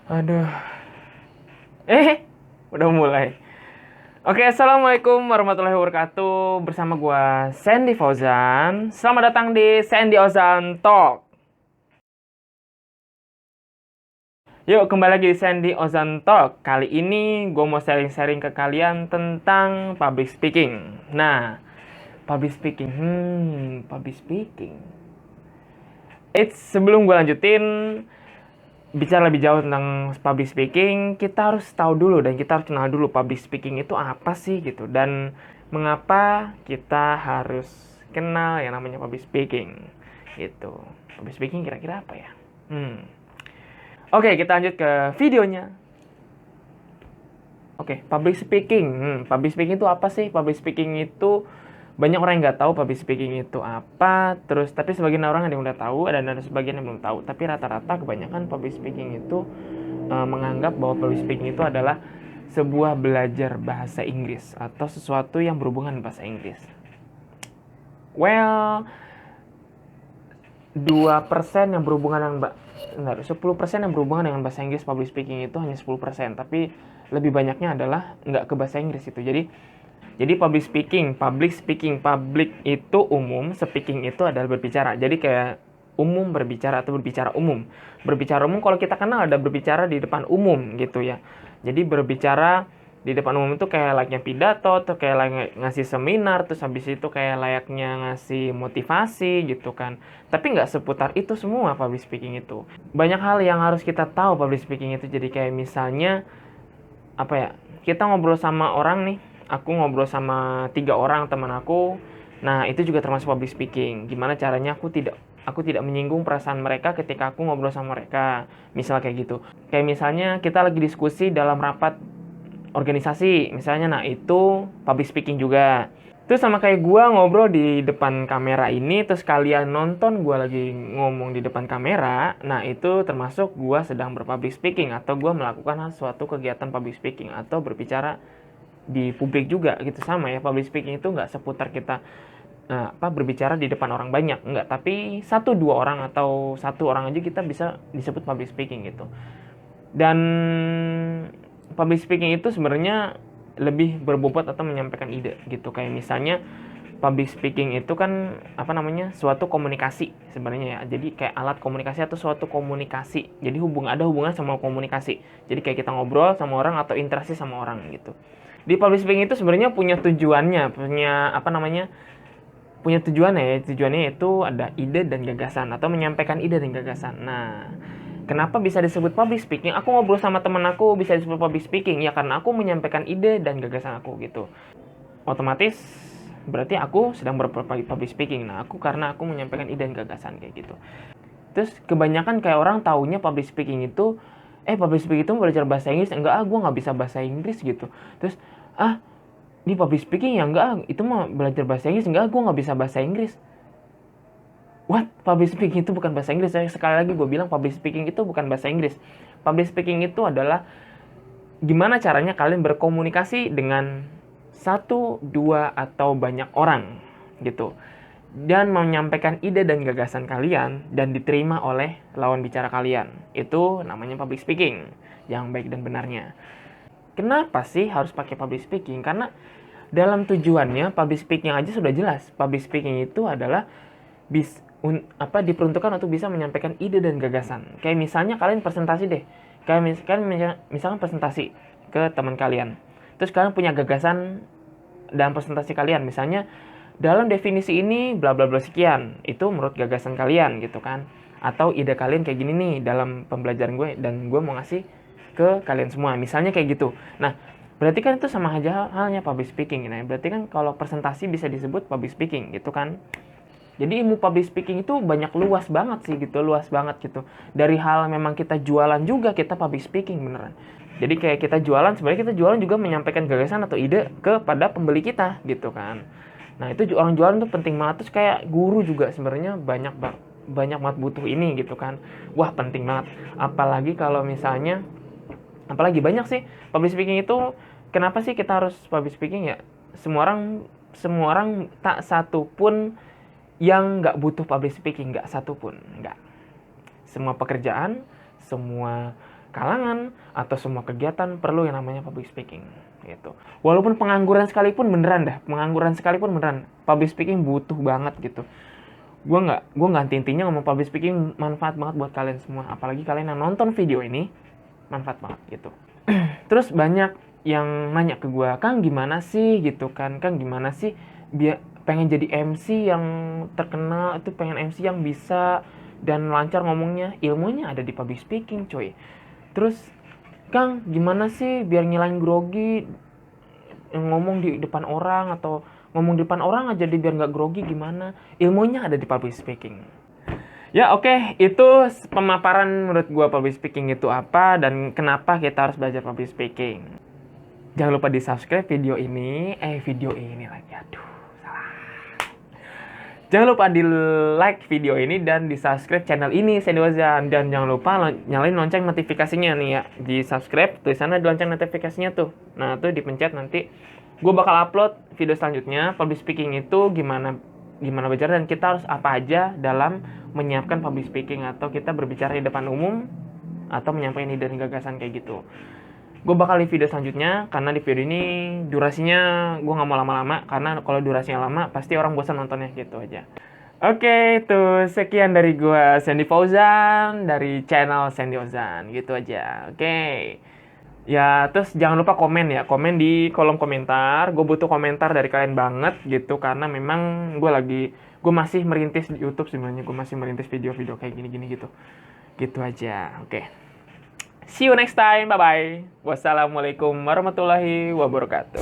Aduh. Udah mulai. Oke, assalamualaikum warahmatullahi wabarakatuh. Bersama gua Sandy Fauzan. Selamat datang di Sandy Ozan Talk. Yuk, kembali lagi di Sandy Ozan Talk. Kali ini gue mau sharing-sharing ke kalian tentang public speaking. Nah, public speaking. Public speaking. Sebelum gue lanjutin, bicara lebih jauh tentang public speaking, kita harus tahu dulu dan kita harus kenal dulu public speaking itu apa sih gitu, dan mengapa kita harus kenal yang namanya public speaking gitu. Public speaking kira-kira apa ya? Oke, kita lanjut ke videonya. Oke, public speaking. Public speaking itu apa sih? Public speaking itu banyak orang yang nggak tahu public speaking itu apa. Terus, tapi sebagian orang ada yang udah tahu, dan ada sebagian yang belum tahu. Tapi rata-rata kebanyakan public speaking itu menganggap bahwa public speaking itu adalah sebuah belajar bahasa Inggris atau sesuatu yang berhubungan bahasa Inggris. Well, 2% yang berhubungan dengan 10% yang berhubungan dengan bahasa Inggris public speaking itu hanya 10%, tapi lebih banyaknya adalah nggak ke bahasa Inggris itu. Jadi public itu umum, speaking itu adalah berbicara. Jadi kayak umum berbicara atau berbicara umum. Berbicara umum kalau kita kenal ada berbicara di depan umum gitu ya. Jadi berbicara di depan umum itu kayak layaknya pidato, tuh kayak layaknya ngasih seminar, terus habis itu kayak layaknya ngasih motivasi gitu kan. Tapi nggak seputar itu semua public speaking itu. Banyak hal yang harus kita tahu public speaking itu. Jadi kayak misalnya apa ya, kita ngobrol sama orang nih, aku ngobrol sama 3 orang teman aku. Nah, itu juga termasuk public speaking. Gimana caranya aku tidak menyinggung perasaan mereka ketika aku ngobrol sama mereka. Misal kayak gitu. Kayak misalnya kita lagi diskusi dalam rapat organisasi misalnya, nah itu public speaking juga. Terus sama kayak gue ngobrol di depan kamera ini, terus kalian nonton gue lagi ngomong di depan kamera, nah itu termasuk gue sedang berpublic speaking atau gue melakukan suatu kegiatan public speaking atau berbicara di publik juga gitu. Sama ya, public speaking itu nggak seputar kita berbicara di depan orang banyak, nggak, tapi 1-2 orang atau 1 orang aja kita bisa disebut public speaking gitu. Dan public speaking itu sebenarnya lebih berbobot atau menyampaikan ide gitu. Kayak misalnya public speaking itu kan suatu komunikasi sebenarnya ya. Jadi kayak alat komunikasi atau suatu komunikasi. Jadi ada hubungan sama komunikasi. Jadi kayak kita ngobrol sama orang atau interaksi sama orang gitu. Di public speaking itu sebenarnya punya tujuannya, punya tujuannya ya. Tujuannya itu ada ide dan gagasan atau menyampaikan ide dan gagasan. Nah, kenapa bisa disebut public speaking? Aku ngobrol sama teman aku bisa disebut public speaking ya karena aku menyampaikan ide dan gagasan aku gitu. Otomatis berarti aku sedang berpublic speaking. Nah, karena aku menyampaikan ide dan gagasan kayak gitu. Terus kebanyakan kayak orang taunya public speaking itu public speaking itu belajar bahasa Inggris. Enggak, gue nggak bisa bahasa Inggris gitu. Terus di public speaking ya enggak, itu mah belajar bahasa Inggris. Enggak, gue nggak bisa bahasa Inggris. What? Public speaking itu bukan bahasa Inggris. Sekali lagi gue bilang public speaking itu bukan bahasa Inggris. Public speaking itu adalah gimana caranya kalian berkomunikasi dengan 1, 2, atau banyak orang gitu. Dan menyampaikan ide dan gagasan kalian dan diterima oleh lawan bicara kalian. Itu namanya public speaking yang baik dan benarnya. Kenapa sih harus pakai public speaking? Karena dalam tujuannya public speaking aja sudah jelas. Public speaking itu adalah diperuntukkan untuk bisa menyampaikan ide dan gagasan. Kayak misalnya kalian presentasi deh. Kayak misalkan presentasi ke teman kalian. Terus kalian punya gagasan dalam presentasi kalian. Misalnya dalam definisi ini bla bla bla sekian. Itu menurut gagasan kalian gitu kan. Atau ide kalian kayak gini nih dalam pembelajaran gue dan gue mau ngasih ke kalian semua. Misalnya kayak gitu. Nah, berarti kan itu sama aja halnya public speaking. Nah, berarti kan kalau presentasi bisa disebut public speaking gitu kan. Jadi ilmu public speaking itu luas banget gitu. Dari hal memang kita jualan juga kita public speaking beneran. Jadi kayak kita jualan, sebenarnya kita jualan juga menyampaikan gagasan atau ide kepada pembeli kita gitu kan. Nah, itu orang jualan tuh penting banget. Terus kayak guru juga sebenarnya banyak banget butuh ini gitu kan. Wah, penting banget. Apalagi banyak sih public speaking itu. Kenapa sih kita harus public speaking ya? Semua orang tak satu pun yang nggak butuh public speaking, nggak satu pun, nggak. Semua pekerjaan, semua kalangan atau semua kegiatan perlu yang namanya public speaking gitu. Walaupun pengangguran sekalipun beneran, public speaking butuh banget gitu. Gue nggak intinya ngomong public speaking manfaat banget buat kalian semua, apalagi kalian yang nonton video ini manfaat banget gitu. Terus banyak yang nanya ke gue, Kang gimana sih gitu kan, Kang gimana sih biar pengen jadi MC yang terkenal, itu pengen MC yang bisa dan lancar ngomongnya. Ilmunya ada di public speaking coy. Terus Kang gimana sih biar ngilangin grogi ngomong di depan orang, atau ngomong di depan orang aja biar nggak grogi gimana? Ilmunya ada di public speaking. Ya oke, itu pemaparan menurut gue public speaking itu apa dan kenapa kita harus belajar public speaking. Jangan lupa di subscribe video ini lagi, aduh salah. Jangan lupa di like video ini dan di subscribe channel ini Sandy Ozan, dan jangan lupa nyalain lonceng notifikasinya nih ya, di subscribe tulisannya di lonceng notifikasinya tuh, nah tuh dipencet, nanti gue bakal upload video selanjutnya public speaking itu gimana belajar dan kita harus apa aja dalam menyiapkan public speaking atau kita berbicara di depan umum atau menyampaikan ide dan gagasan kayak gitu. Gue bakal di video selanjutnya, karena di video ini durasinya gue nggak mau lama-lama, karena kalau durasinya lama pasti orang bosan nontonnya gitu aja. Oke, itu sekian dari gue Sandy Fauzan dari channel Sandy Ozan gitu aja. Oke. Ya, terus jangan lupa komen ya, komen di kolom komentar. Gue butuh komentar dari kalian banget gitu, karena memang gue masih merintis di YouTube sebenarnya, gue masih merintis video-video kayak gini-gini gitu. Gitu aja. Oke. See you next time. Bye bye. Wassalamualaikum warahmatullahi wabarakatuh.